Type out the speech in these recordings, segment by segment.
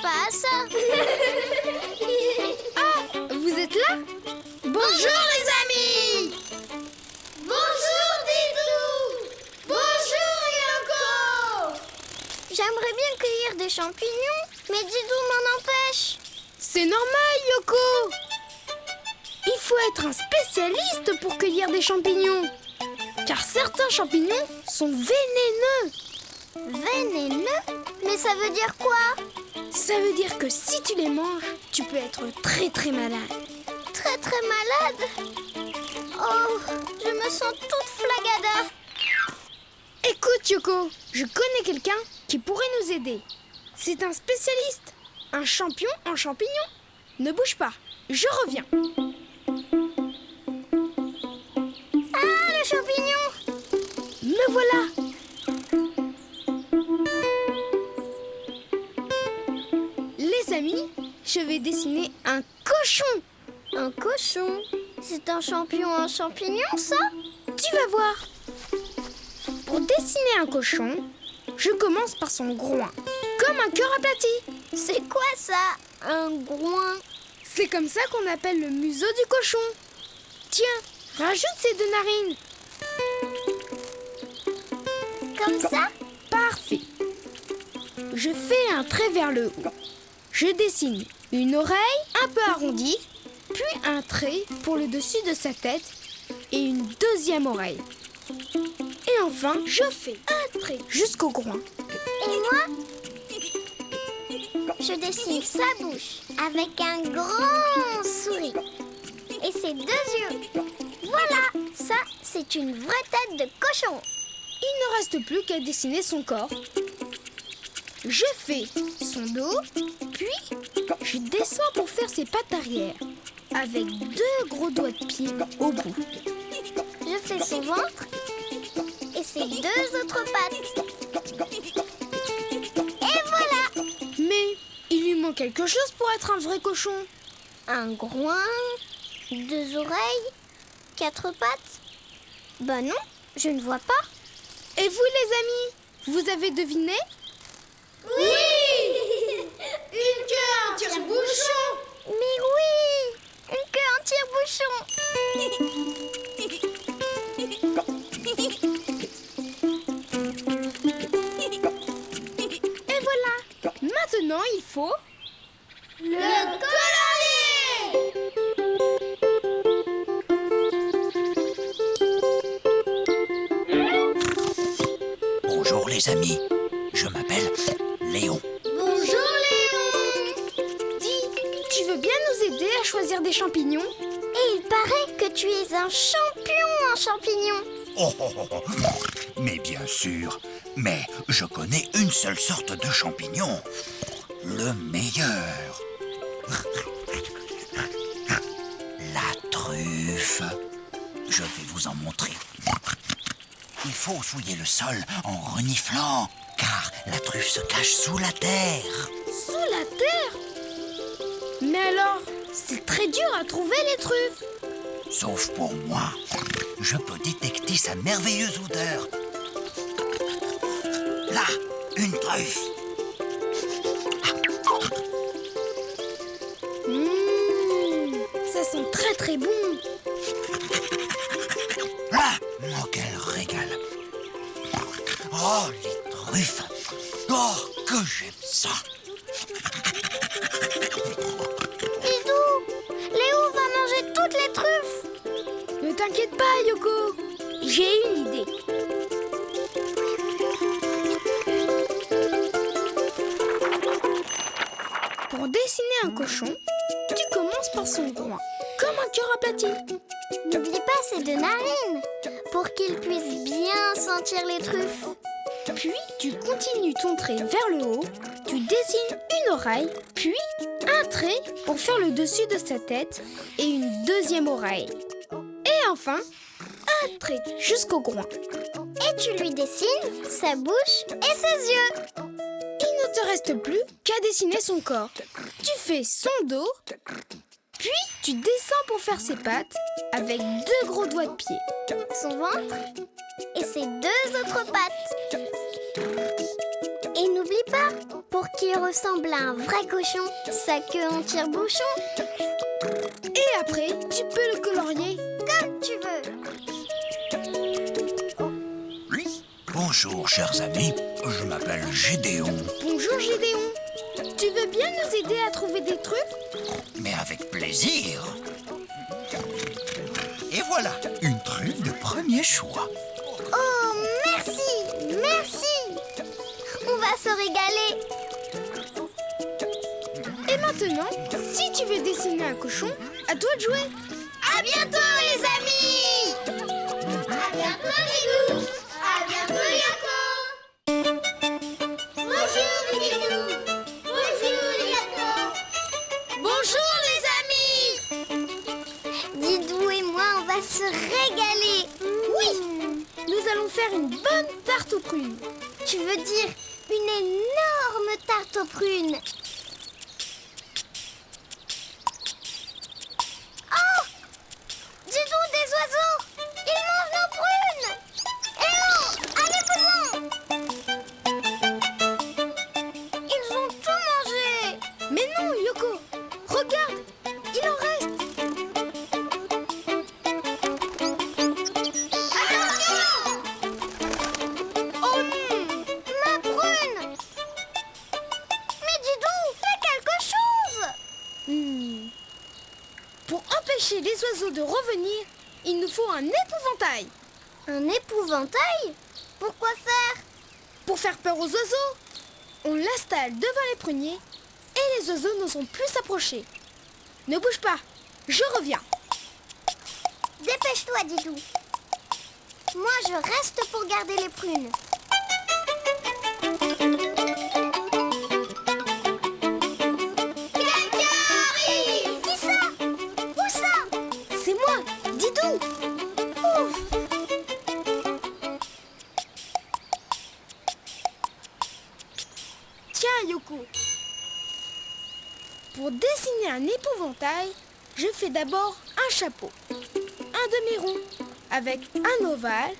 pas à ça. Ah, vous êtes là? Bonjour les amis! Bonjour Didou! Bonjour Yoko! J'aimerais bien cueillir des champignons, mais Didou m'en empêche. C'est normal, Yoko! Il faut être un spécialiste pour cueillir des champignons. Car certains champignons sont vénéneux. Vénéneux? Mais ça veut dire quoi? Ça veut dire que si tu les manges, tu peux être très très malade. Très très malade? Oh, je me sens toute flagada. Écoute Yoko, je connais quelqu'un qui pourrait nous aider. C'est un spécialiste, un champion en champignons. Ne bouge pas, je reviens. Ah, le champignon! Me voilà. Les amis, je vais dessiner un cochon. Un cochon? C'est un champignon en champignon, ça? Tu vas voir. Pour dessiner un cochon, je commence par son groin, comme un cœur aplati. C'est quoi ça, un groin? C'est comme ça qu'on appelle le museau du cochon. Tiens, rajoute ces deux narines. Comme ça? Parfait. Je fais un trait vers le haut. Je dessine une oreille un peu arrondie, puis un trait pour le dessus de sa tête et une deuxième oreille. Et enfin, je fais un trait jusqu'au groin. Et moi? Je dessine sa bouche avec un grand sourire. Et ses deux yeux. Voilà, ça, c'est une vraie tête de cochon. Il ne reste plus qu'à dessiner son corps. Je fais son dos, puis je descends pour faire ses pattes arrière, avec deux gros doigts de pied au bout. Je fais son ventre et ses deux autres pattes. Et voilà! Mais il lui manque quelque chose pour être un vrai cochon. Un groin, deux oreilles, quatre pattes. Bah non, je ne vois pas. Et vous les amis, vous avez deviné? Oui! Une queue en tire-bouchon! Mais oui! Une queue en tire-bouchon! Et voilà! Maintenant, il faut... Le colorier! Bonjour les amis, je m'appelle Léon. Bonjour Léon! Dis, tu veux bien nous aider à choisir des champignons? Et il paraît que tu es un champion en champignons. Oh, oh, oh, oh. Mais bien sûr, mais je connais une seule sorte de champignon, le meilleur. La truffe. Je vais vous en montrer. Il faut fouiller le sol en reniflant, car la truffe se cache sous la terre. Sous la terre? Mais alors, c'est très dur à trouver les truffes. Sauf pour moi, je peux détecter sa merveilleuse odeur. Là, une truffe. Ça sent très très bon. Là, oh, quel régal. Oh, les truffes. Oh, que j'aime ça. Didou, Léo va manger toutes les truffes. Ne t'inquiète pas, Yoko. J'ai une idée. Pour dessiner un cochon, tu commences par son groin, comme un cœur aplati. N'oublie pas ses deux narines pour qu'il puisse bien sentir les truffes. Puis, tu continues ton trait vers le haut, tu dessines une oreille, puis un trait pour faire le dessus de sa tête et une deuxième oreille. Et enfin, un trait jusqu'au groin. Et tu lui dessines sa bouche et ses yeux. Il ne te reste plus qu'à dessiner son corps. Tu fais son dos, puis tu descends pour faire ses pattes avec deux gros doigts de pied. Son ventre et ses deux autres pattes. Et n'oublie pas, pour qui ressemble à un vrai cochon, sa queue en tire-bouchon. Et après, tu peux le colorier. Comme tu veux. Bonjour, chers amis. Je m'appelle Gédéon. Bonjour Gédéon. Tu veux bien nous aider à trouver des trucs? Mais avec plaisir. Et voilà, une truffe de premier choix. Oh, merci, merci. On va se régaler. Et maintenant, si tu veux dessiner un cochon, à toi de jouer. À bientôt, les amis. À bientôt, Didou. À bientôt, Yoko. Bonjour, Didou. Bonjour, Yoko. Bonjour les amis. Didou et moi, on va se régaler. Oui, nous allons faire une bonne tarte aux prunes. Tu veux dire une énorme tarte aux prunes? Oh! Dis donc, des oiseaux! Ils mangent nos prunes! Eh oh! Allez-vous-en! Ils ont tout mangé! Mais non, Yoko, regarde, il en reste. Attention! Oh non! Ma prune! Mais dis donc, fais quelque chose! Pour empêcher les oiseaux de revenir, il nous faut un épouvantail. Un épouvantail? Pourquoi faire? Pour faire peur aux oiseaux, on l'installe devant les pruniers et les oiseaux n'oseront plus s'approcher. Ne bouge pas, je reviens. Dépêche-toi, Didou. Moi, je reste pour garder les prunes. Quelqu'un arrive! Qui ça? Où ça? C'est moi, Didou. Ouf! Tiens, Yoko. Pour dessiner un épouvantail, je fais d'abord un chapeau, un demi-rond avec un ovale,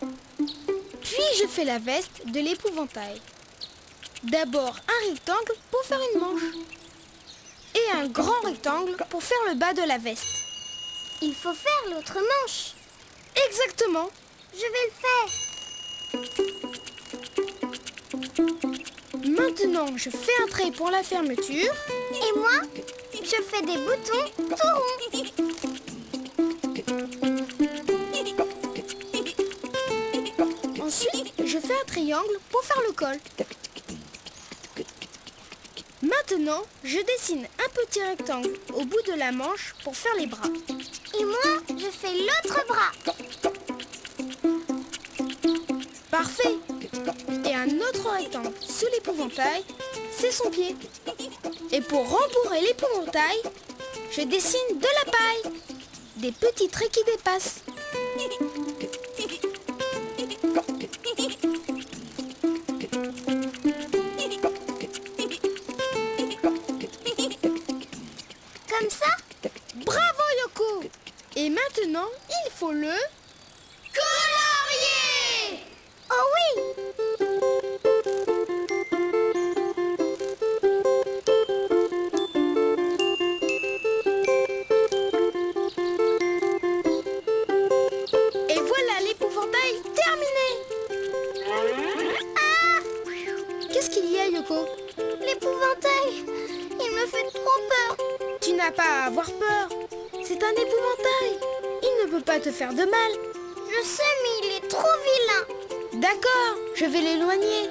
puis je fais la veste de l'épouvantail. D'abord un rectangle pour faire une manche et un grand rectangle pour faire le bas de la veste. Il faut faire l'autre manche. Exactement. Je vais le faire. Maintenant, je fais un trait pour la fermeture. Et moi, je fais des boutons tout ronds. Ensuite, je fais un triangle pour faire le col. Maintenant, je dessine un petit rectangle au bout de la manche pour faire les bras. Et moi, je fais l'autre bras. Parfait. Et un autre rectangle sous l'épouvantail, c'est son pied. Et pour rembourrer l'épouvantail, je dessine de la paille. Des petits traits qui dépassent. Comme ça? Bravo Yoko. Et maintenant, il faut le... Colorier! Oh oui! Et voilà l'épouvantail terminé. Ah! Qu'est-ce qu'il y a, Yoko? L'épouvantail! Il me fait trop peur! Tu n'as pas à avoir peur. C'est un épouvantail. Il ne peut pas te faire de mal. Je sais, mais il est trop vilain! D'accord, je vais l'éloigner.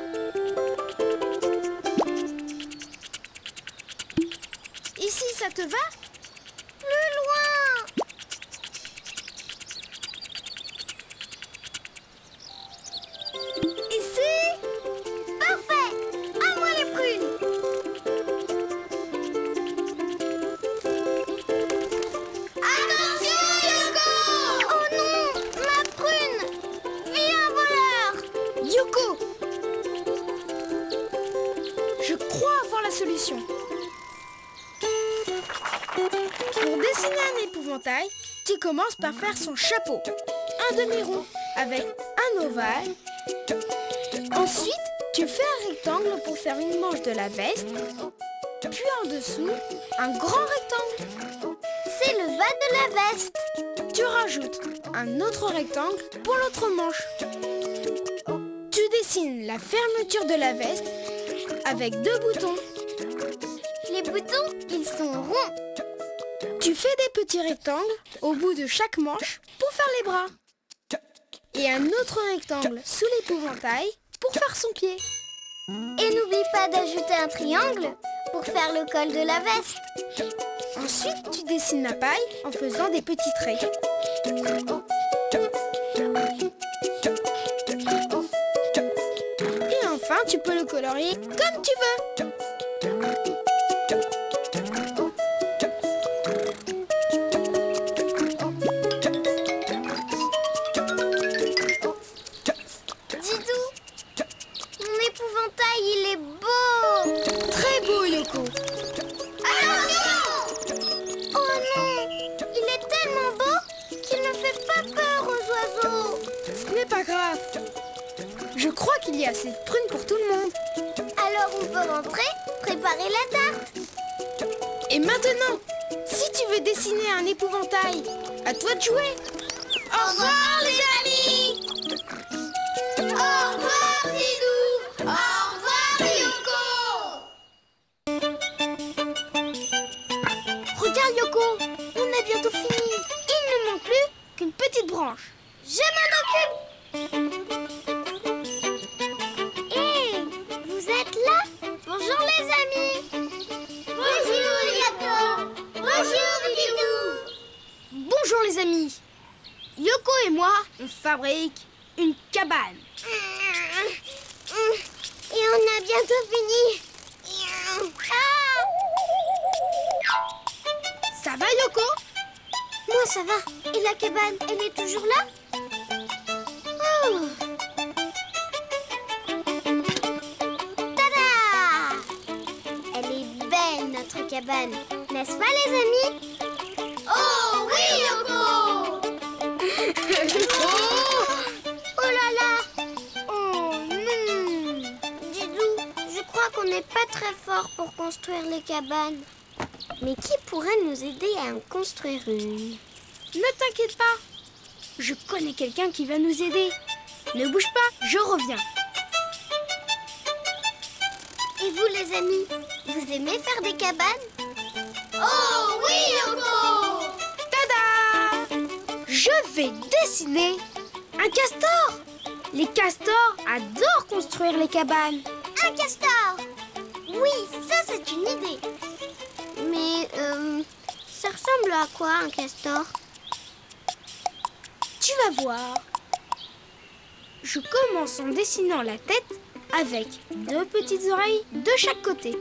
Ici, ça te va? Plus loin! Ici? Parfait! À moi les prunes! Attention, Yoko! Oh non! Ma prune! Viens, voleur! Yoko! Je crois avoir la solution. Pour dessiner un épouvantail, tu commences par faire son chapeau. Un demi-rond avec un ovale. Ensuite, Tu fais un rectangle pour faire une manche de la veste, puis en dessous, un grand rectangle. C'est le bas de la veste. Tu rajoutes un autre rectangle pour l'autre manche. Tu dessines la fermeture de la veste avec 2 boutons. Les boutons, ils sont ronds. Tu fais des petits rectangles au bout de chaque manche pour faire les bras. Et un autre rectangle sous l'épouvantail pour faire son pied. Et n'oublie pas d'ajouter un triangle pour faire le col de la veste. Ensuite, tu dessines la paille en faisant des petits traits. Et enfin, tu peux le colorier comme tu veux. Didou, mon épouvantail, il est beau. Très beau, Yoko. Attention! Oh non, il est tellement beau qu'il ne fait pas peur aux oiseaux. Ce n'est pas grave. Je crois qu'il y a assez de prunes pour tout le monde. Alors on peut rentrer, préparer la tarte. Et maintenant, si tu veux dessiner un épouvantail, à toi de jouer. Au revoir les amis. Au revoir Didou. Au revoir Yoko. Regarde Yoko, on a bientôt fini. Il ne manque plus qu'une petite branche. Je m'en occupe. Hé, vous êtes là? Bonjour les amis. Bonjour Yoko. Bonjour Didou. Bonjour les amis. Yoko et moi, on fabrique une cabane. Et on a bientôt fini. Ah! Ça va Yoko? Moi ça va. Et la cabane, elle est toujours là? Oh. Tada! Elle est belle notre cabane, n'est-ce pas les amis? Oh oui Yoko! Oh là là! Oh non! Didou, je crois qu'on n'est pas très fort pour construire les cabanes. Mais qui pourrait nous aider à en construire une? Ne t'inquiète pas. Je connais quelqu'un qui va nous aider. Ne bouge pas, je reviens. Et vous les amis, vous aimez faire des cabanes? Oh oui Yoko! Tada! Je vais dessiner un castor. Les castors adorent construire les cabanes. Un castor! Oui, ça c'est une idée. Mais ça ressemble à quoi un castor? Tu vas voir. Je commence en dessinant la tête avec 2 petites oreilles de chaque côté.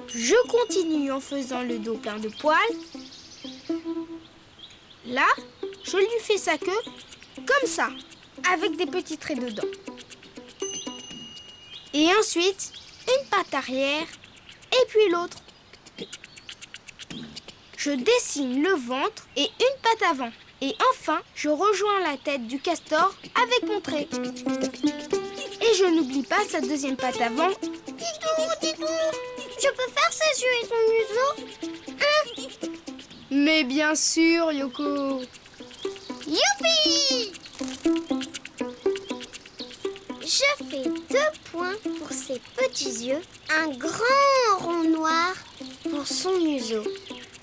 Je continue en faisant le dos plein de poils. Là, je lui fais sa queue comme ça, avec des petits traits dedans. Et ensuite, une patte arrière et puis l'autre. Je dessine le ventre et une patte avant. Et enfin, je rejoins la tête du castor avec mon trait. Et je n'oublie pas sa deuxième patte avant. Didou, je peux faire ses yeux et son museau? Mais bien sûr, Yoko. Youpi! Je fais 2 points pour ses petits yeux, un grand rond noir pour son museau.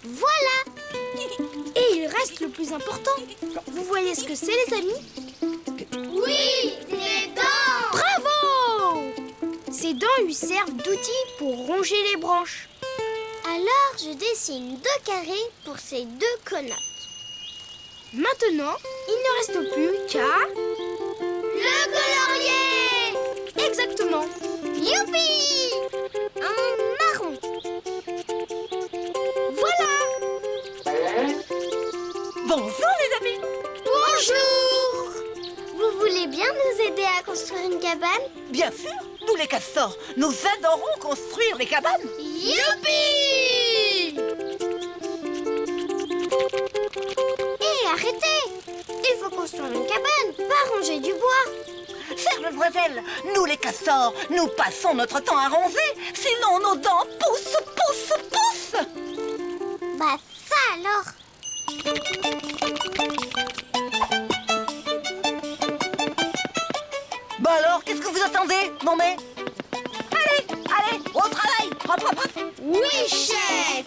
Voilà! Et il reste le plus important. Vous voyez ce que c'est, les amis? Oui, des dents! Bravo! Ces dents lui servent d'outils pour ronger les branches. Alors, je dessine 2 carrés pour ces 2 connotes. Maintenant, il ne reste plus qu'à... Le colorier! Exactement. Youpi! En marron. Voilà! Bonjour les amis. Bonjour! Vous voulez bien nous aider à construire une cabane? Bien sûr, nous les castors, nous adorons construire les cabanes. Youpi! Hé, arrêtez! Il faut construire une cabane, pas ranger du bois. faire, mademoiselle. Nous, les castors, nous passons notre temps à ronzer. Sinon, nos dents poussent. Bah ça alors. Bah alors, qu'est-ce que vous attendez? Non mais... Allez, au travail. Hop. Oui, chef.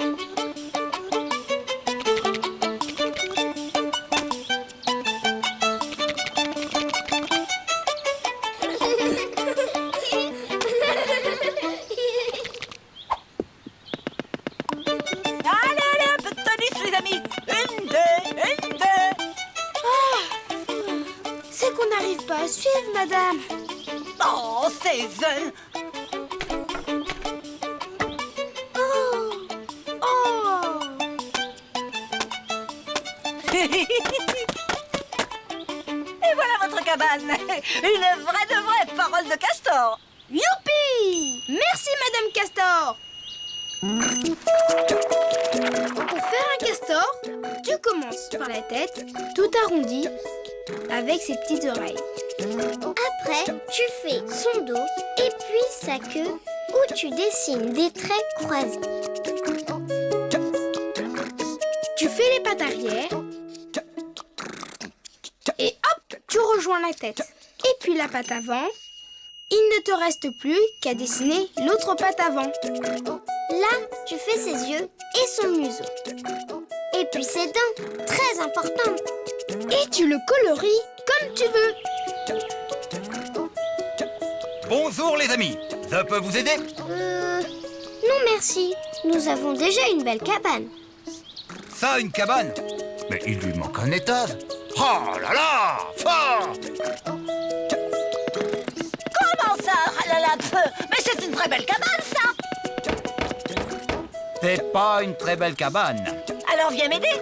Allez, un peu de tonus, les amis. Une, deux. C'est qu'on n'arrive pas à suivre, madame. Oh, ces jeunes. Oh. Et voilà votre cabane. Une vraie parole de castor. Youpi! Merci, Madame Castor. Pour faire un castor, tu commences par la tête, tout arrondie, avec ses petites oreilles. Après, tu fais son dos et puis sa queue où tu dessines des traits croisés. Tu fais les pattes arrière et hop, tu rejoins la tête. Et puis la patte avant. Il ne te reste plus qu'à dessiner l'autre patte avant. Là, tu fais ses yeux et son museau. Et puis ses dents, très important. Et tu le coloris comme tu veux. Bonjour les amis, je peux vous aider? Non merci, nous avons déjà une belle cabane. Ça, une cabane? Mais il lui manque un étage. Oh là là, fort! Comment ça, ralala peu? Mais c'est une très belle cabane, ça. C'est pas une très belle cabane. Alors viens m'aider.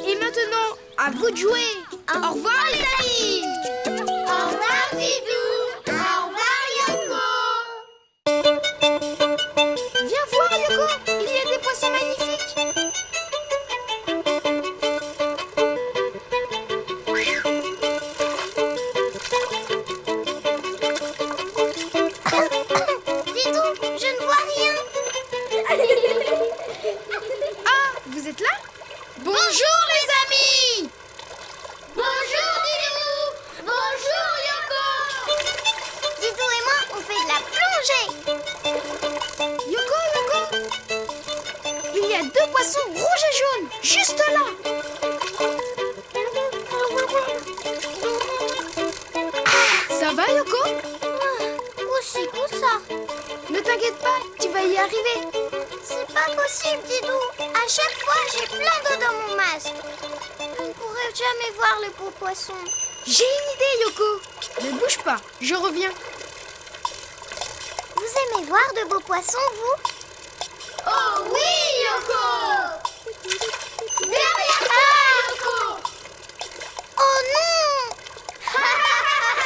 Et maintenant, à vous de jouer. Au revoir les amis. Au revoir Didou. Au revoir Yoko. Viens voir Yoko, il y a des poissons magnifiques. Didou, je ne vois rien. Ah, vous êtes là? Bonjour les amis. Bonjour Didou. Bonjour Yoko. Didou et moi, on fait de la plongée. Yoko, il y a deux poissons rouges et jaunes, juste là. Ça va Yoko? Aussi que ça. Ne t'inquiète pas, tu vas y arriver. C'est pas possible, Didou. À chaque fois, j'ai plein d'eau dans mon masque. Je ne pourrai jamais voir les beaux poissons. J'ai une idée Yoko. Ne bouge pas, je reviens. Vous aimez voir de beaux poissons, vous? Oh oui, Yoko! Derrière toi, Yoko! Oh non!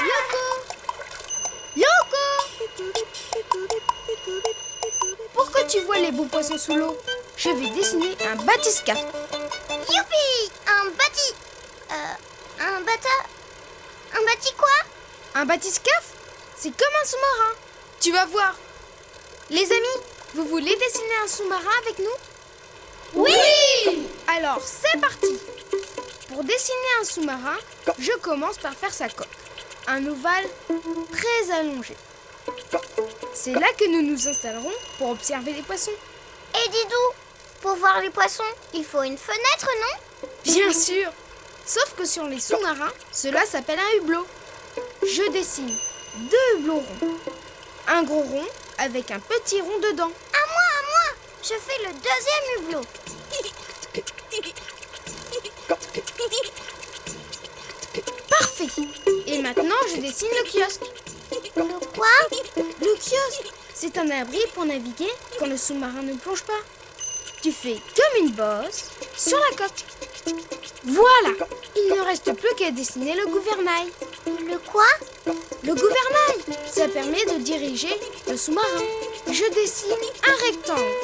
Yoko! Pour que tu vois les beaux poissons sous l'eau, je vais dessiner un bathyscaphe. Youpi! Un bâti... un bâti quoi? Un bathyscaphe, c'est comme un sous-marin. Tu vas voir. Les amis, vous voulez dessiner un sous-marin avec nous? Oui! Alors, c'est parti. Pour dessiner un sous-marin, je commence par faire sa coque. Un ovale très allongé. C'est là que nous nous installerons pour observer les poissons. Et Didou, pour voir les poissons, il faut une fenêtre, non? Bien sûr. Sauf que sur les sous-marins, cela s'appelle un hublot. Je dessine 2 hublots ronds. Un gros rond avec un petit rond dedans. À moi! Je fais le deuxième hublot. Parfait. Et maintenant, je dessine le kiosque. Le quoi? Le kiosque, c'est un abri pour naviguer quand le sous-marin ne plonge pas. Tu fais comme une bosse sur la coque. Voilà. Il ne reste plus qu'à dessiner le gouvernail. Le quoi? Le gouvernail, ça permet de diriger le sous-marin. Je dessine un rectangle.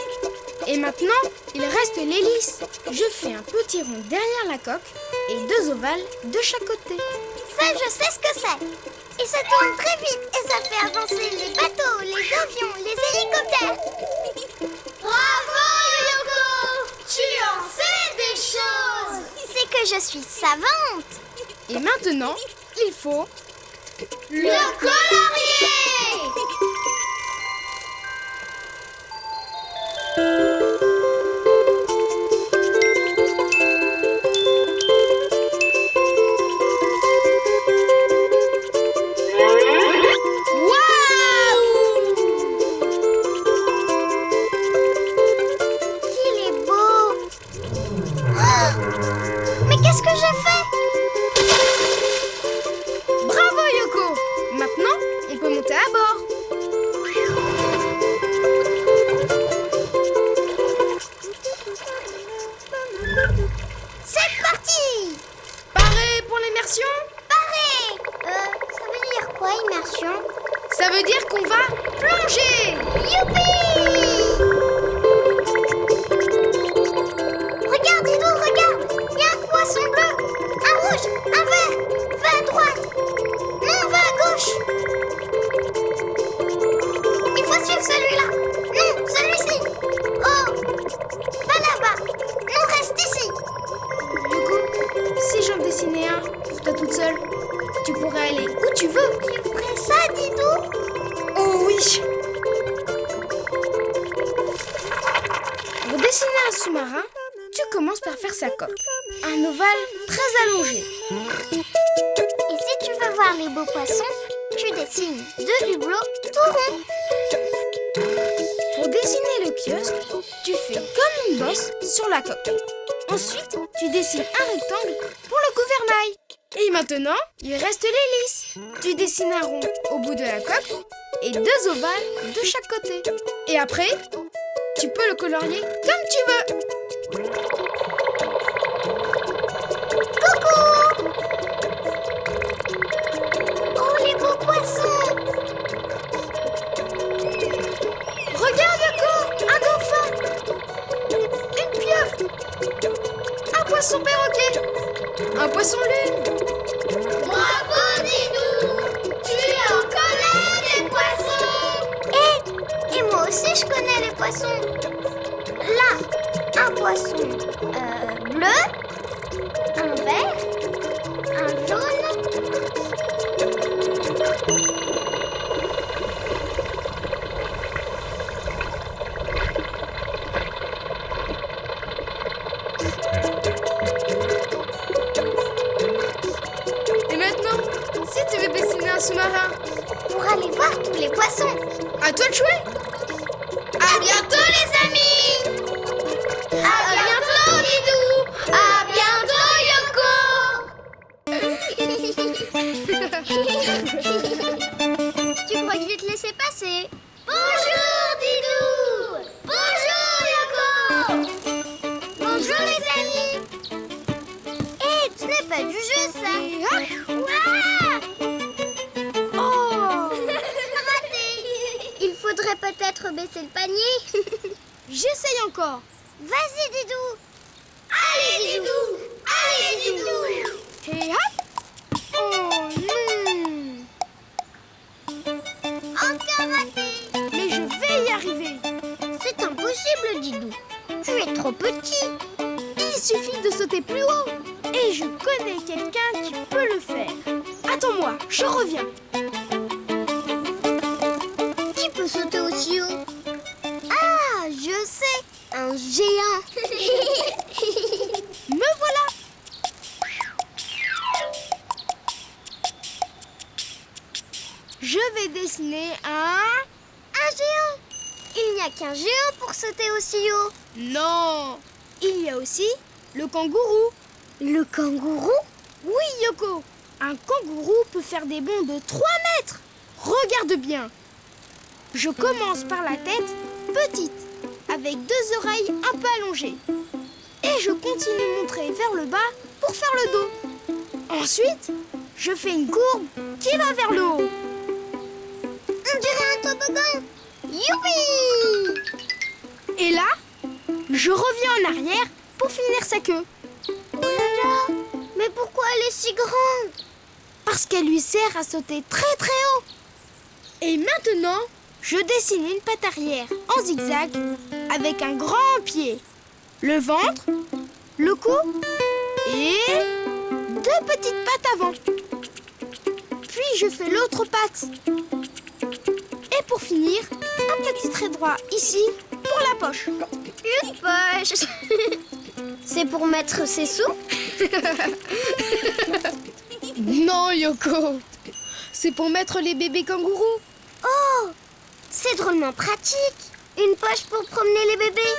Et maintenant, il reste l'hélice. Je fais un petit rond derrière la coque et 2 ovales de chaque côté. Ça, je sais ce que c'est. Et ça tourne très vite et ça fait avancer les bateaux, les avions, les hélicoptères. Bravo, Yoko! Tu en sais des choses! C'est que je suis savante. Et maintenant, il faut... Le colorier! Qu'est-ce que j'ai fait? Bravo Yoko! Maintenant, on peut monter à bord. C'est parti! Paré pour l'immersion? Paré! Ça veut dire quoi, immersion? Ça veut dire qu'on va plonger! Youpi! Regarde, Didou, regarde! Il y a un poisson bleu, un rouge, un vert. Va à droite. Non, va à gauche. Il faut suivre celui-là. Non, celui-ci. Oh, va là-bas. Non, reste ici. Yoko, si j'en dessinais un pour toi toute seule, tu pourrais aller où tu veux. Tu ferais ça, Didou? Oh oui! Pour dessiner un sous-marin, tu commences par faire sa coque. Un ovale très allongé. Et si tu veux voir les beaux poissons, tu dessines 2 hublots tout ronds. Pour dessiner le kiosque, tu fais comme une bosse sur la coque. Ensuite, tu dessines un rectangle pour le gouvernail. Et maintenant, il reste l'hélice. Tu dessines un rond au bout de la coque et 2 ovales de chaque côté. Et après, tu peux le colorier comme tu veux. Coucou! Oh, les beaux poissons! Regarde, Yoko, un dauphin, une pieuvre, un poisson perroquet, un poisson lune. Bravo, Didou! Tu en connais des poissons! Et moi aussi, je connais les poissons. Là, un poisson bleu, un vert, un jaune. Et maintenant, si tu veux dessiner un sous-marin, Pour aller voir tous les poissons. à toi de jouer. À bientôt, les amis! À bientôt, Didou! À bientôt, Yoko! Tu crois que je vais te laisser passer? Bonjour, Didou! Bonjour, Yoko! Bonjour, les amis! Hé, ce n'est pas du jeu, ça! Ouah! Oh, Raté! Il faudrait peut-être baisser le panier. j'essaye encore. Vas-y, Didou! Allez, Didou! Allez, Didou! Et hop. Oh non. Encore raté! Mais je vais y arriver. C'est impossible, Didou. Tu es trop petit. Il suffit de sauter plus haut. Et je connais quelqu'un qui peut le faire. Attends-moi, je reviens. Qui peut sauter aussi haut? Ah, je sais! Un géant! Me voilà. Je vais dessiner Un géant! Il n'y a qu'un géant pour sauter aussi haut. Non. Il y a aussi le kangourou. Le kangourou? Oui, Yoko. Un kangourou peut faire des bonds de 3 mètres. Regarde bien. Je commence par la tête petite, avec 2 oreilles un peu allongées. Et je continue de montrer vers le bas pour faire le dos. Ensuite, je fais une courbe qui va vers le haut. On dirait un toboggan! Youpi! Et là, Je reviens en arrière pour finir sa queue. Oh là là! Mais pourquoi elle est si grande? Parce qu'elle lui sert à sauter très très haut. Et maintenant, je dessine une patte arrière en zigzag avec un grand pied, le ventre, le cou et 2 petites pattes avant. Puis je fais l'autre patte. Et pour finir, un petit trait droit ici pour la poche. Une poche! C'est pour mettre ses sous? Non, Yoko, c'est pour mettre les bébés kangourous. Oh! C'est drôlement pratique! Une poche pour promener les bébés!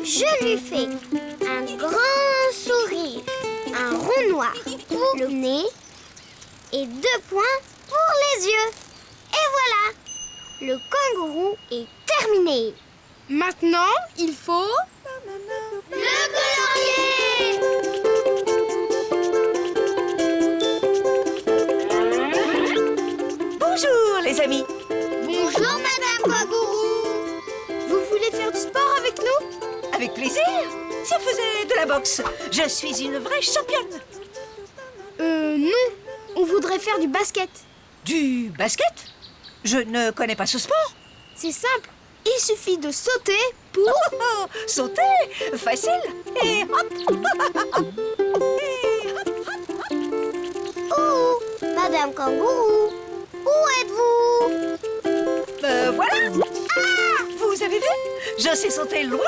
Je lui fais un grand sourire, un rond noir pour le nez et 2 points pour les yeux. Et voilà! Le kangourou est terminé! Maintenant, il faut... Le colorier! Bonjour les amis. Bonjour Madame Kangourou! Vous voulez faire du sport avec nous? Avec plaisir. Si on faisait de la boxe, je suis une vraie championne. Non. On voudrait faire du basket. Du basket? Je ne connais pas ce sport. C'est simple. Il suffit de sauter pour... Oh, sauter, facile. Et hop. Et hop, hop, hop. Oh, Madame Kangourou, où êtes-vous? Voilà. Ah, vous avez vu? Je sais sauter loin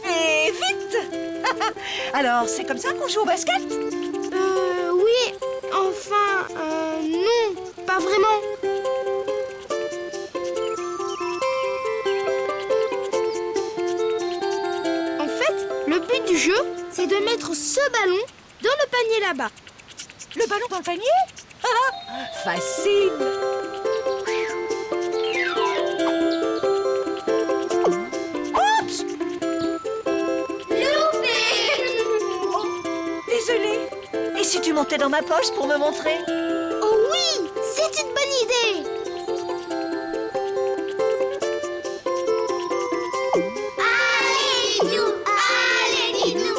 et vite. Alors, c'est comme ça qu'on joue au basket? Oui. Enfin, non. Pas vraiment. En fait, le but du jeu, c'est de mettre ce ballon dans le panier là-bas. Le ballon dans le panier? Ah, facile. Oups! Loupé! Oh, désolée. Et si tu montais dans ma poche pour me montrer? Oh oui, c'est une bonne idée. Allez, Didou! Allez, Didou!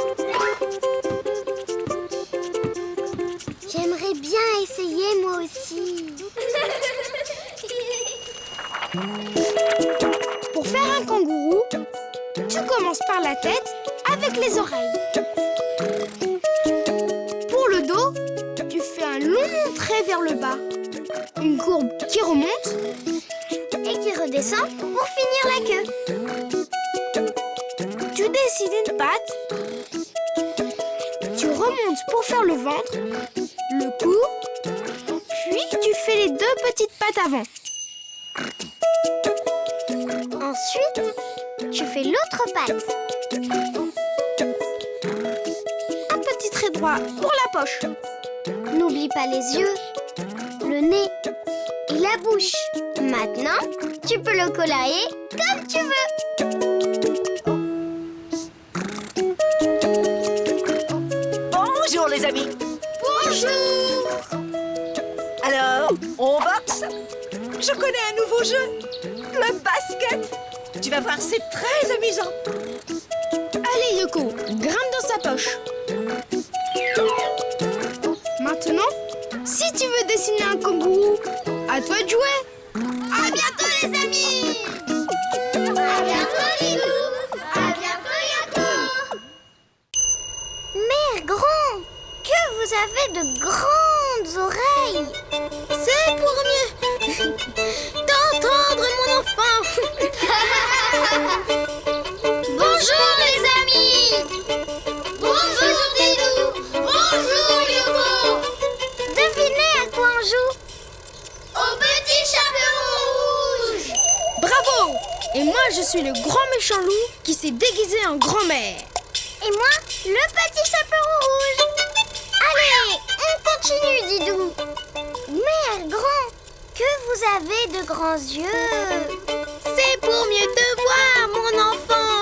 J'aimerais bien essayer moi aussi. Pour faire un kangourou, tu commences par la tête avec les oreilles. Pour le dos, tu fais un long trait vers le bas, une courbe qui remonte. Et qui redescend pour finir la queue. Tu dessines une patte, tu remontes pour faire le ventre, le cou, puis tu fais les 2 petites pattes avant. Ensuite, tu fais l'autre patte. Un petit trait droit pour la poche. N'oublie pas les yeux, le nez et la bouche. Maintenant, tu peux le colorier comme tu veux. Bonjour les amis. Bonjour! Alors, on boxe? Je connais un nouveau jeu, le basket. Tu vas voir, c'est très amusant. Allez Yoko, grimpe dans sa poche. Maintenant, si tu veux dessiner un kangourou, à toi de jouer. À bientôt les amis! À bientôt Lilou! À bientôt Yoko! Mère Grand, que vous avez de grandes oreilles! C'est pour mieux d'entendre mon enfant! Bonjour les amis! Bonjour Lilou! Bonjour Yoko! Devinez à quoi on joue? Au petit chaperon rouge! Bravo! Et moi, je suis le grand méchant loup qui s'est déguisé en grand-mère. Et moi, le petit chaperon rouge! Allez, on continue, Didou! Mère Grand, que vous avez de grands yeux! C'est pour mieux te voir, mon enfant!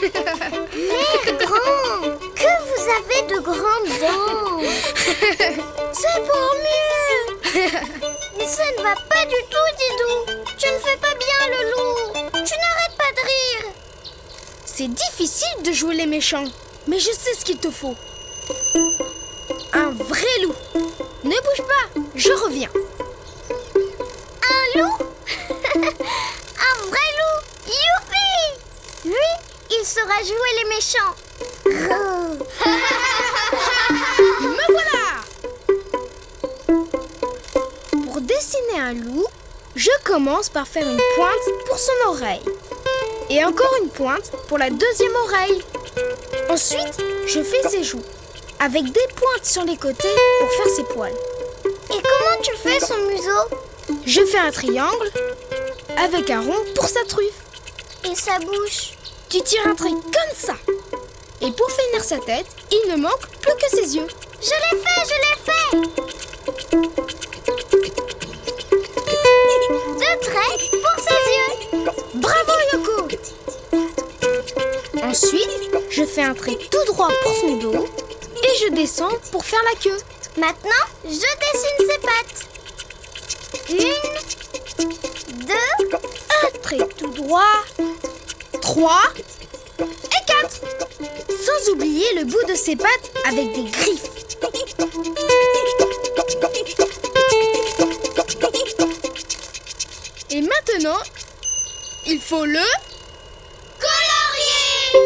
Mère Grand, que vous avez de grandes dents! C'est pour mieux! Mais ça ne va pas du tout, Didou. Tu ne fais pas bien le loup. Tu n'arrêtes pas de rire. C'est difficile de jouer les méchants, mais je sais ce qu'il te faut. Un vrai loup. Ne bouge pas, je reviens. Un loup? Un vrai loup? Youpi! Lui, il saura jouer les méchants. Me voilà! Pour dessiner un loup, je commence par faire une pointe pour son oreille. Et encore une pointe pour la deuxième oreille. Ensuite, je fais ses joues, avec des pointes sur les côtés pour faire ses poils. Et comment tu fais son museau? Je fais un triangle avec un rond pour sa truffe. Et sa bouche? Tu tires un trait comme ça. Et pour finir sa tête, il ne manque plus que ses yeux. Je l'ai fait! 2 traits pour ses yeux. Bravo Yoko! Ensuite, je fais un trait tout droit pour son dos et je descends pour faire la queue. Maintenant, je dessine ses pattes. 1, 2, Un trait tout droit, 3 et 4. Sans oublier le bout de ses pattes avec des griffes. Et maintenant, il faut le colorier.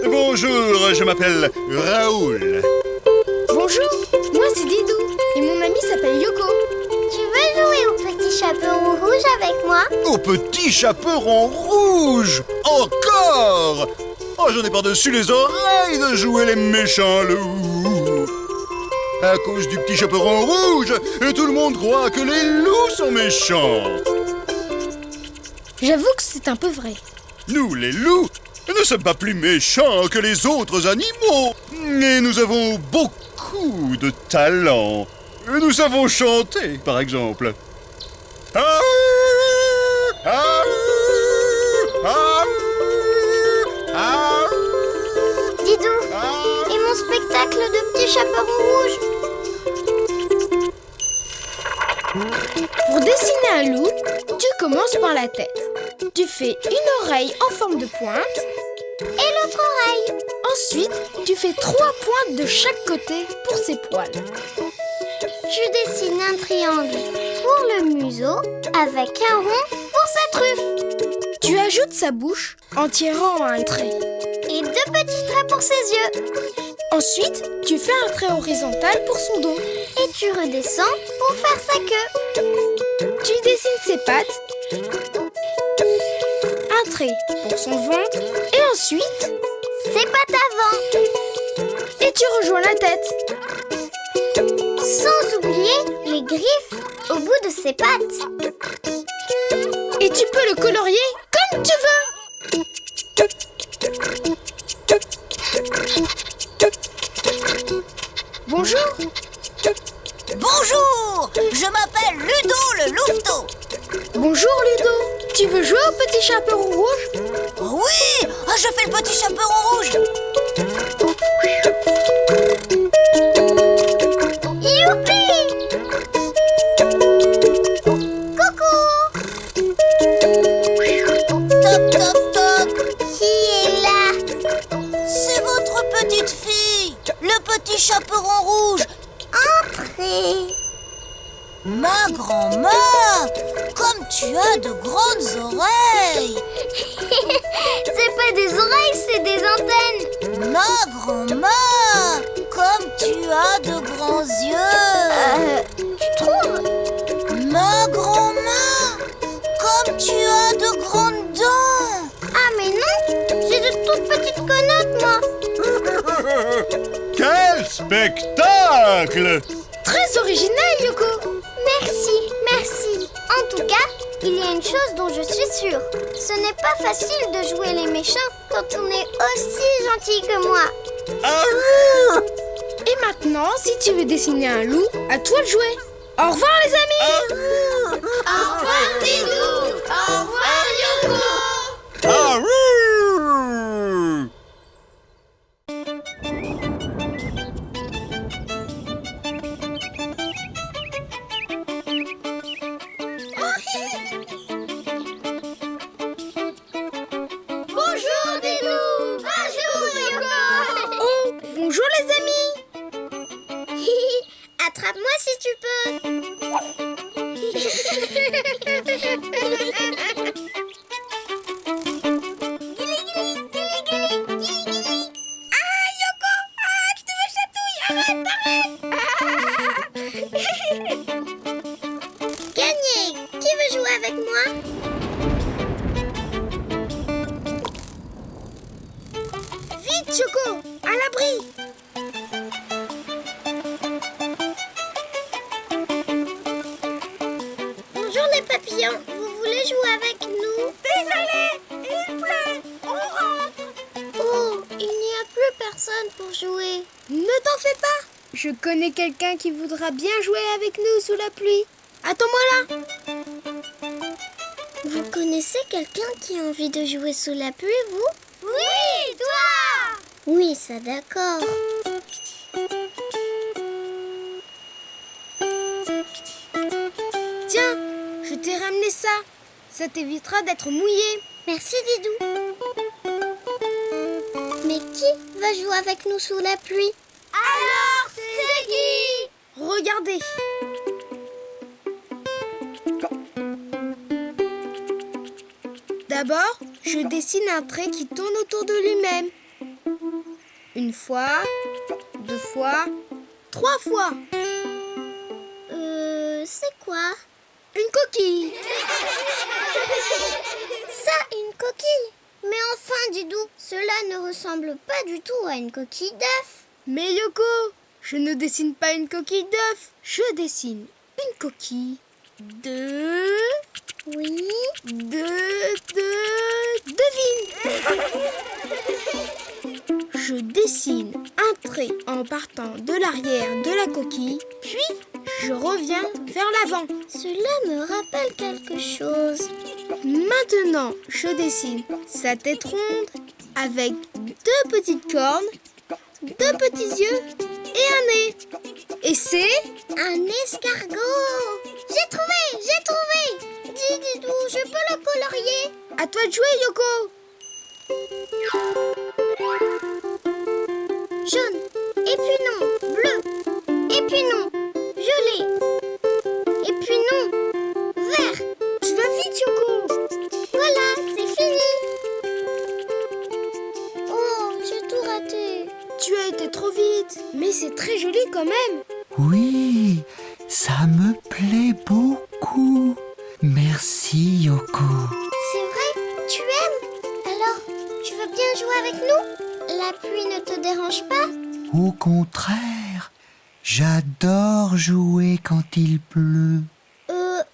Bonjour, je m'appelle Raoul. Bonjour, moi c'est Didou et mon ami s'appelle Yoko. tu veux jouer au petit chaperon rouge avec moi? Au petit chaperon rouge. Encore. Oh, j'en ai par-dessus les oreilles de jouer les méchants loups. À cause du petit chaperon rouge, tout le monde croit que les loups sont méchants. J'avoue que c'est un peu vrai. Nous, les loups, ne sommes pas plus méchants que les autres animaux. Et nous avons beaucoup de talent. Nous savons chanter, par exemple. Ah, ah, ah, ah, Didou, ah. et mon spectacle de petit chaperon rouge? Pour dessiner un loup, tu commences par la tête. Tu fais une oreille en forme de pointe. Et l'autre oreille? Ensuite, tu fais 3 pointes de chaque côté pour ses poils. Tu dessines un triangle pour le museau avec un rond pour sa truffe. Tu ajoutes sa bouche en tirant un trait. Et 2 petits traits pour ses yeux. Ensuite, tu fais un trait horizontal pour son dos. Et tu redescends pour faire sa queue. Tu dessines ses pattes. Un trait pour son ventre. Et ensuite, Ses pattes avant. et tu rejoins la tête. Sans oublier les griffes au bout de ses pattes. Et tu peux le colorier comme tu veux. Bonjour. Bonjour, je m'appelle Ludo le louveteau. Bonjour Ludo. Tu veux jouer au petit chaperon rouge? Oui, je fais le petit chaperon rouge. Youpi! Coucou! Toc, toc, toc. Qui est là? C'est votre petite fille, le petit chaperon rouge. Entrez! Ma grand-mère, comme tu as de grandes oreilles. C'est pas des oreilles, c'est des antennes. Ma grand-mère, comme tu as de grands yeux. Tu trouves? Ma grand-mère, comme tu as de grandes dents. Ah mais non, j'ai de toutes petites connotes moi. Quel spectacle! Très original Yoko. Merci. En tout cas, il y a une chose dont je suis sûre. Ce n'est pas facile de jouer les méchants quand on est aussi gentil que moi. Et maintenant, si tu veux dessiner un loup, à toi de jouer. Au revoir les amis. Au revoir Didou. Au revoir Yoko. Ah, Vite, Choco, à l'abri. Bonjour les papillons, vous voulez jouer avec nous? Désolé, il pleut, on rentre. Oh, il n'y a plus personne pour jouer. Ne t'en fais pas. Je connais quelqu'un qui voudra bien jouer avec nous sous la pluie. Attends-moi là. Vous connaissez quelqu'un qui a envie de jouer sous la pluie, vous? Oui, toi! Oui, ça d'accord. Tiens, je t'ai ramené ça. Ça t'évitera d'être mouillé. Merci Didou. Mais qui va jouer avec nous sous la pluie? Alors, c'est qui? Regardez. D'abord, je dessine un trait qui tourne autour de lui-même. Une fois, 2 fois, 3 fois. C'est quoi? Une coquille. Ça, une coquille? Mais enfin, Didou, cela ne ressemble pas du tout à une coquille d'œuf. Mais Yoko, je ne dessine pas une coquille d'œuf. Je dessine une coquille de... Oui. Devine. Je dessine un trait en partant de l'arrière de la coquille, puis je reviens vers l'avant. Cela me rappelle quelque chose. Maintenant, je dessine sa tête ronde avec 2 petites cornes, 2 petits yeux et un nez. Et c'est... Un escargot. J'ai trouvé. Dis, Didou, je peux le colorier? À toi de jouer, Yoko. Jaune, et puis non, bleu, et puis non, violet, et puis non, vert. Tu vas vite, Yoko. Voilà, c'est fini. Oh, j'ai tout raté. Tu as été trop vite, mais c'est très joli quand même. Oui, ça me plaît beaucoup. Merci, Yoko. C'est vrai, tu aimes? Alors, tu veux bien jouer avec nous? La pluie ne te dérange pas? Au contraire, j'adore jouer quand il pleut.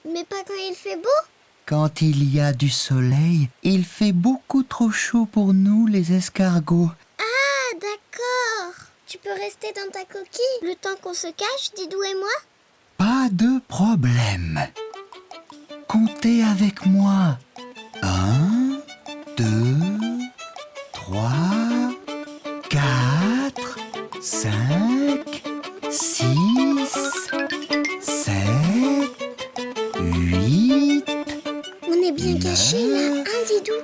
Mais pas quand il fait beau? Quand il y a du soleil, il fait beaucoup trop chaud pour nous, les escargots. Ah, d'accord. Tu peux rester dans ta coquille le temps qu'on se cache, Didou et moi? Pas de problème. Comptez avec moi. 1, 2, 3, 4, 5, 6, 7, 8. On est bien cachés là, hein, Didou?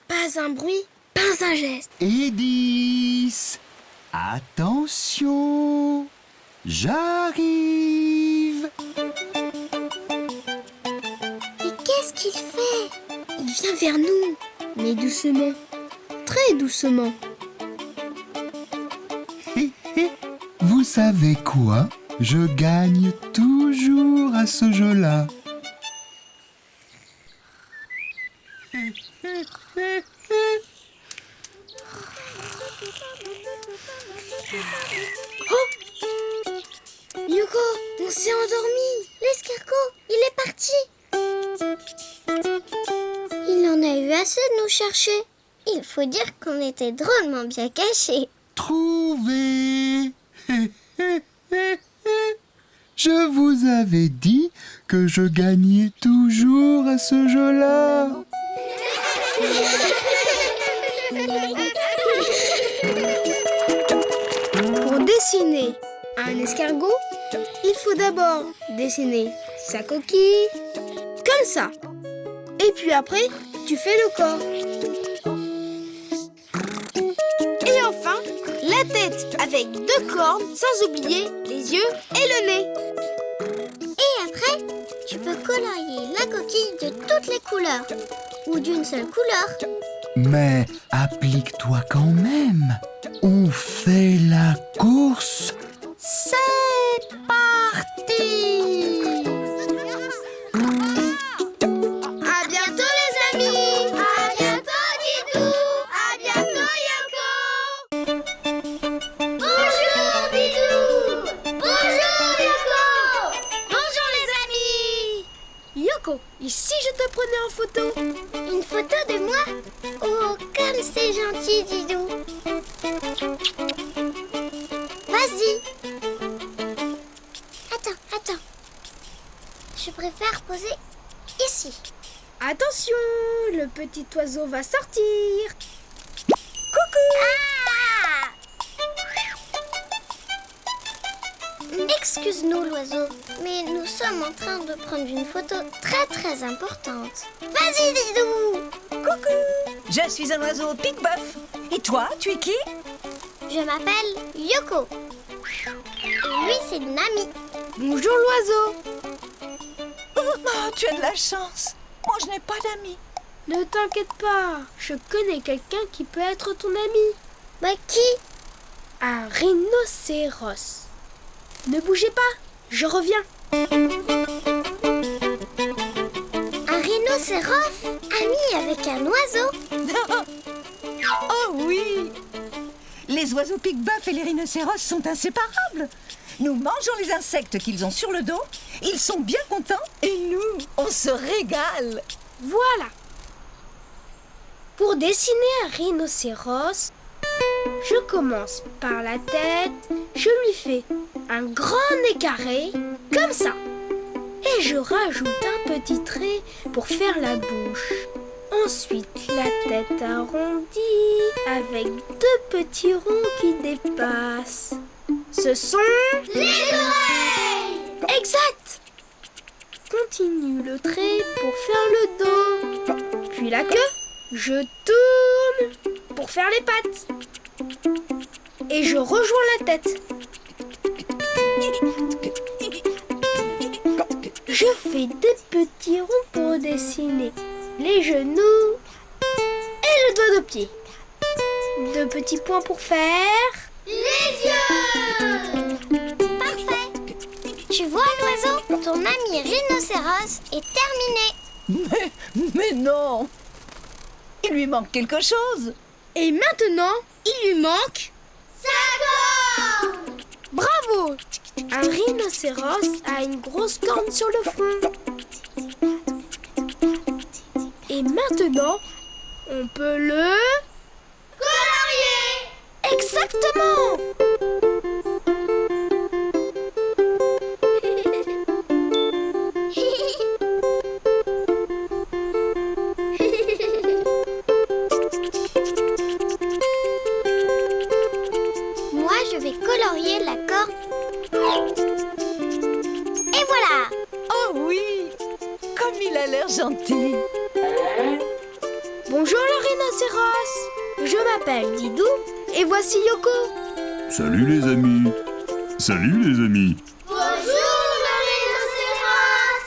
Pas un bruit, pas un geste. Et 10. Attention, j'arrive. Mais qu'est-ce qu'il fait? Il vient vers nous, mais doucement, très doucement. Vous savez quoi? Je gagne toujours à ce jeu-là. Yoko, on s'est endormi. L'escargot, il est parti. Il en a eu assez de nous chercher. Il faut dire qu'on était drôlement bien cachés. Trouvé. Je vous avais dit que je gagnais toujours à ce jeu-là. Pour dessiner un escargot, il faut d'abord dessiner sa coquille, comme ça. Et puis après, tu fais le corps. Et enfin, la tête avec 2 cornes, sans oublier les yeux et le nez. Et après, tu peux colorier la coquille de toutes les couleurs. Ou d'une seule couleur. Mais applique-toi quand même. On fait la course. C'est parti! À bientôt les amis. À bientôt, Didou. À bientôt, Yoko. la prenez en photo. Une photo de moi? Oh, comme c'est gentil, Didou. Vas-y. Attends. Je préfère poser ici. Attention, le petit oiseau va sortir. Ah! Excuse-nous, l'oiseau, mais nous sommes en train de prendre une photo très importante. Vas-y, Didou! Coucou! Je suis un oiseau pique-boeuf. Et toi, tu es qui? Je m'appelle Yoko. Et lui, c'est Nami. Bonjour l'oiseau. Oh, tu as de la chance. Moi, je n'ai pas d'amis. Ne t'inquiète pas, je connais quelqu'un qui peut être ton ami. Bah, qui? Un rhinocéros. Ne bougez pas, je reviens. Un rhinocéros ami avec un oiseau? Oh oui! Les oiseaux pique-boeuf et les rhinocéros sont inséparables. Nous mangeons les insectes qu'ils ont sur le dos, ils sont bien contents et nous, on se régale. Voilà. Pour dessiner un rhinocéros, je commence par la tête, je lui fais un grand nez carré, comme ça. Et je rajoute un petit trait pour faire la bouche. Ensuite, la tête arrondie avec deux petits ronds qui dépassent. Ce sont Les oreilles! exact. Continue le trait pour faire le dos. Puis la queue, je tourne pour faire les pattes. Et je rejoins la tête. Je fais des petits ronds pour dessiner les genoux et le doigt de pied. Deux petits points pour faire Les yeux! Parfait! Tu vois, l'oiseau, ton ami rhinocéros est terminé. Mais non! Il lui manque quelque chose. Et maintenant, il lui manque sa corne! bravo! Un rhinocéros a une grosse corne sur le front. Et maintenant, on peut le Colorier! exactement! Moi, je vais colorier la corne. Et voilà! Oh oui! Comme il a l'air gentil. Bonjour le rhinocéros! Je m'appelle Didou et voici Yoko. Salut les amis. Salut les amis. Bonjour, le rhinocéros!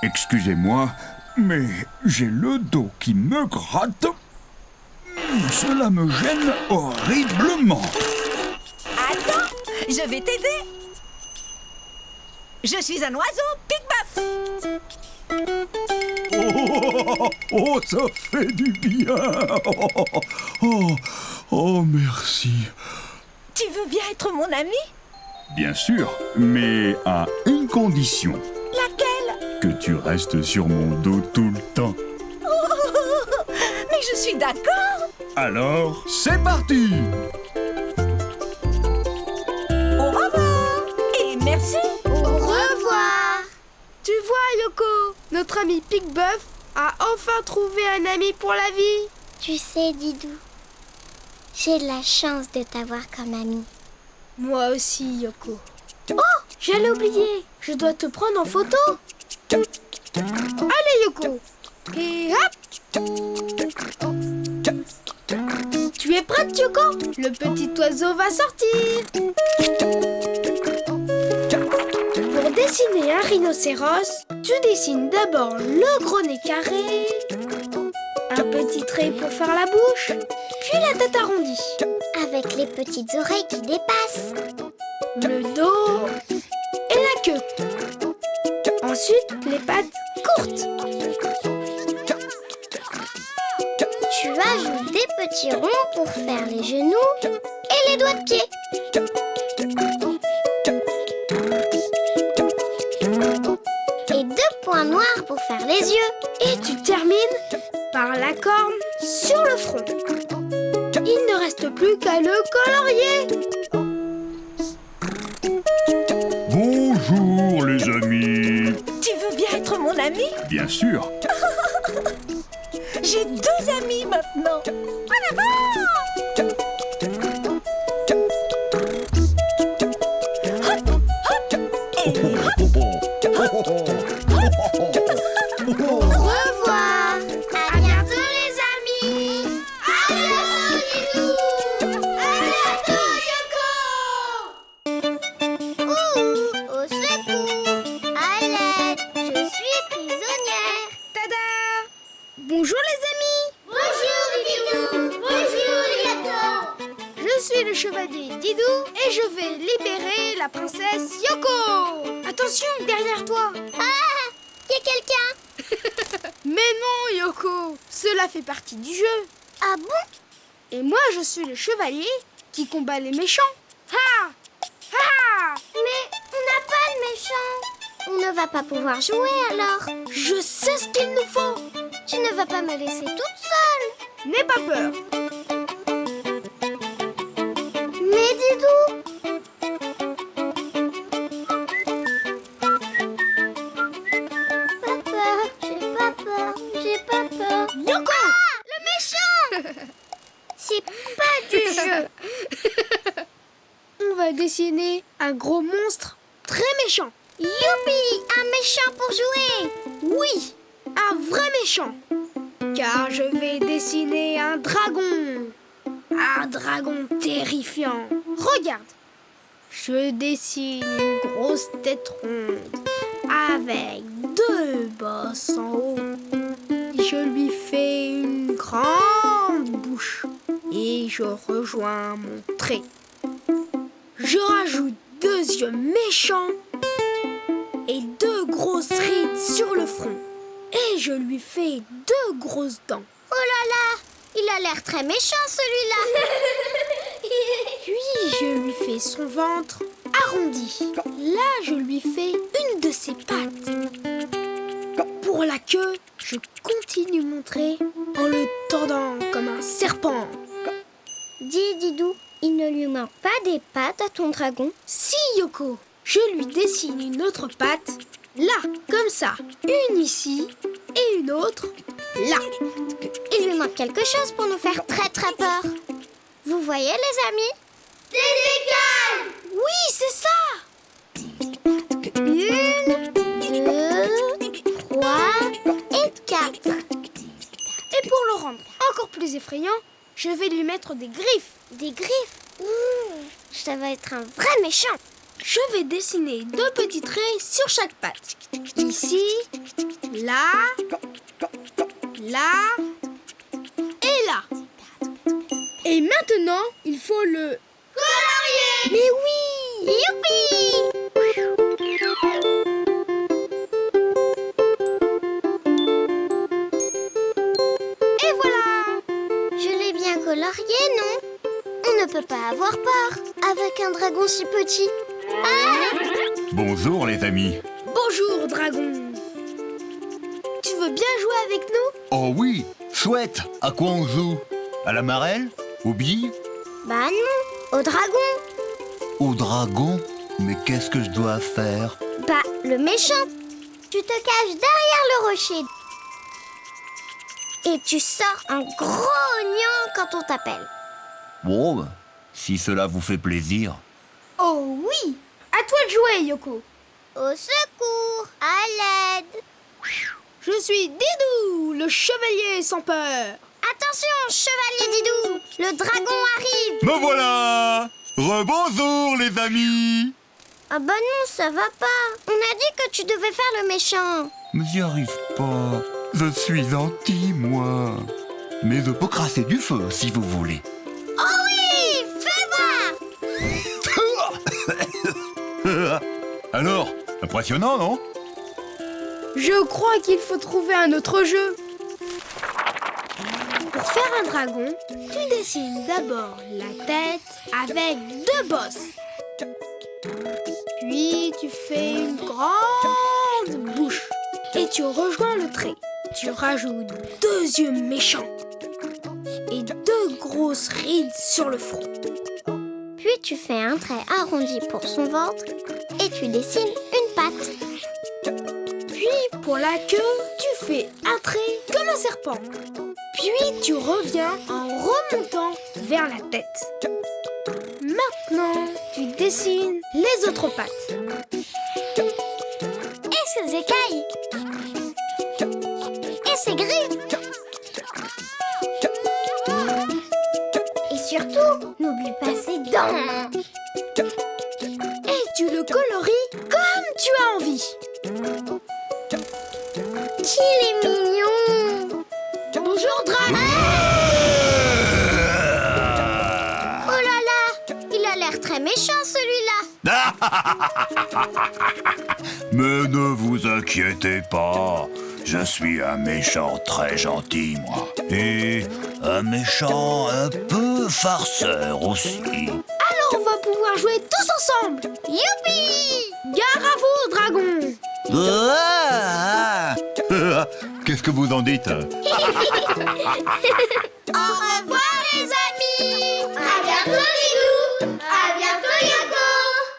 Excusez-moi, mais j'ai le dos qui me gratte. Cela me gêne horriblement. Attends, je vais t'aider. Je suis un oiseau pique-boeuf. Oh, ça fait du bien. Oh, merci. Tu veux bien être mon ami? Bien sûr, mais à une condition. Laquelle? Que tu restes sur mon dos tout le temps. Mais je suis d'accord. Alors, c'est parti. Au revoir et merci. Au revoir! Tu vois Yoko, notre ami Pique-Boeuf a enfin trouvé un ami pour la vie. Tu sais, Didou, j'ai de la chance de t'avoir comme ami. Moi aussi Yoko. Oh, j'allais oublier, je dois te prendre en photo. Allez Yoko. Et hop. Tu es prête Yoko? Le petit oiseau va sortir. Pour dessiner un rhinocéros, tu dessines d'abord le gros nez carré, un petit trait pour faire la bouche, puis la tête arrondie, Avec les petites oreilles qui dépassent. le dos et la queue. Ensuite, les pattes courtes. Tu ajoutes des petits ronds pour faire les genoux et les doigts de pied. Et deux points faire les yeux. Et tu termines par la corne sur le front. Il ne reste plus qu'à le colorier. Bonjour les amis. Tu veux bien être mon ami? Bien sûr. J'ai 2 amis maintenant. En avant! Au revoir. À bientôt les amis. À bientôt Didou. À bientôt Yoko. Ouh, au secours. À l'aide. Je suis prisonnière. Tada! Bonjour les amis. Bonjour Didou. Bonjour Yoko. Je suis le chevalier Didou et je vais libérer la princesse Yoko. Attention, derrière toi. Ah, y a quelqu'un? Mais non, Yoko, cela fait partie du jeu. Ah bon? Et moi, je suis le chevalier qui combat les méchants. Ha! Ha! Mais on n'a pas de méchant. On ne va pas pouvoir jouer alors. Je sais ce qu'il nous faut. Tu ne vas pas me laisser toute seule. N'aie pas peur. Mais Didou, pas peur, j'ai pas peur, j'ai pas peur. Yoko! Ah, le méchant. C'est pas du jeu. On va dessiner un gros monstre très méchant. Youpi, un méchant pour jouer. Oui, un vrai méchant. Car je vais dessiner un dragon. Un dragon terrifiant. Regarde. Je dessine une grosse tête ronde avec 2 bosses en haut. Je lui fais une grande bouche et je rejoins mon trait. Je rajoute 2 yeux méchants et 2 grosses rides sur le front. Et je lui fais 2 grosses dents. Oh là là, il a l'air très méchant celui-là. Puis je lui fais son ventre arrondi. Là, je lui fais une de ses pattes. Pour la queue, je continue mon trait en le tordant comme un serpent. Dis Didou, il ne lui manque pas des pattes à ton dragon? Si, Yoko, je lui dessine une autre patte, là, comme ça. Une ici et une autre là. Il lui manque quelque chose pour nous faire très très peur. Vous voyez les amis? Des écailles! Oui, c'est ça! 1, 2, 3 et 4. Et pour le rendre encore plus effrayant, je vais lui mettre des griffes. Des griffes? Ça va être un vrai méchant. Je vais dessiner 2 petits traits sur chaque patte. Ici, là, là et là. Et maintenant, il faut le... Colorier! Mais oui! Youpi! Et voilà! Je l'ai bien colorié, non? On ne peut pas avoir peur avec un dragon si petit. Ah! Bonjour les amis. Bonjour, dragon. Tu veux bien jouer avec nous? Oh oui, chouette. À quoi on joue? À la marelle? Aux billes? Bah non, au dragon. Au dragon? Mais qu'est-ce que je dois faire? Bah, le méchant. Tu te caches derrière le rocher. Et tu sors un grognon quand on t'appelle. Bon, bah, si cela vous fait plaisir. Oh oui! À toi de jouer, Yoko. Au secours, à l'aide. Je suis Didou, le chevalier sans peur. Attention, chevalier Didou, le dragon arrive. Me voilà. Rebonjour les amis. Ah bah non, ça va pas. On a dit que tu devais faire le méchant. Mais j'y arrive pas. Je suis gentil, moi. Mais je peux crasser du feu si vous voulez. Oh oui, fais voir. Alors, impressionnant, non? Je crois qu'il faut trouver un autre jeu. Pour faire un dragon, tu dessines d'abord la tête avec 2 bosses. Puis tu fais une grande bouche. Et et tu rejoins le trait. Tu rajoutes 2 yeux méchants et 2 grosses rides sur le front. Puis tu fais un trait arrondi pour son ventre et tu dessines une patte. Puis pour la queue, tu fais un trait comme un serpent. Puis tu reviens en remontant vers la tête. Maintenant, tu dessines les autres pattes. Et ses écailles. Et ses griffes. Et surtout, n'oublie pas ses dents. Et tu le colories comme tu as envie. Qu'il est mignon. Bonjour, Dragon. Oh là là, il a l'air très méchant celui-là. Mais ne vous inquiétez pas, je suis un méchant très gentil, moi. Et un méchant un peu farceur aussi. Alors on va pouvoir jouer tous ensemble. Youpi! Gare à vous, Dragon. Qu'est-ce que vous en dites?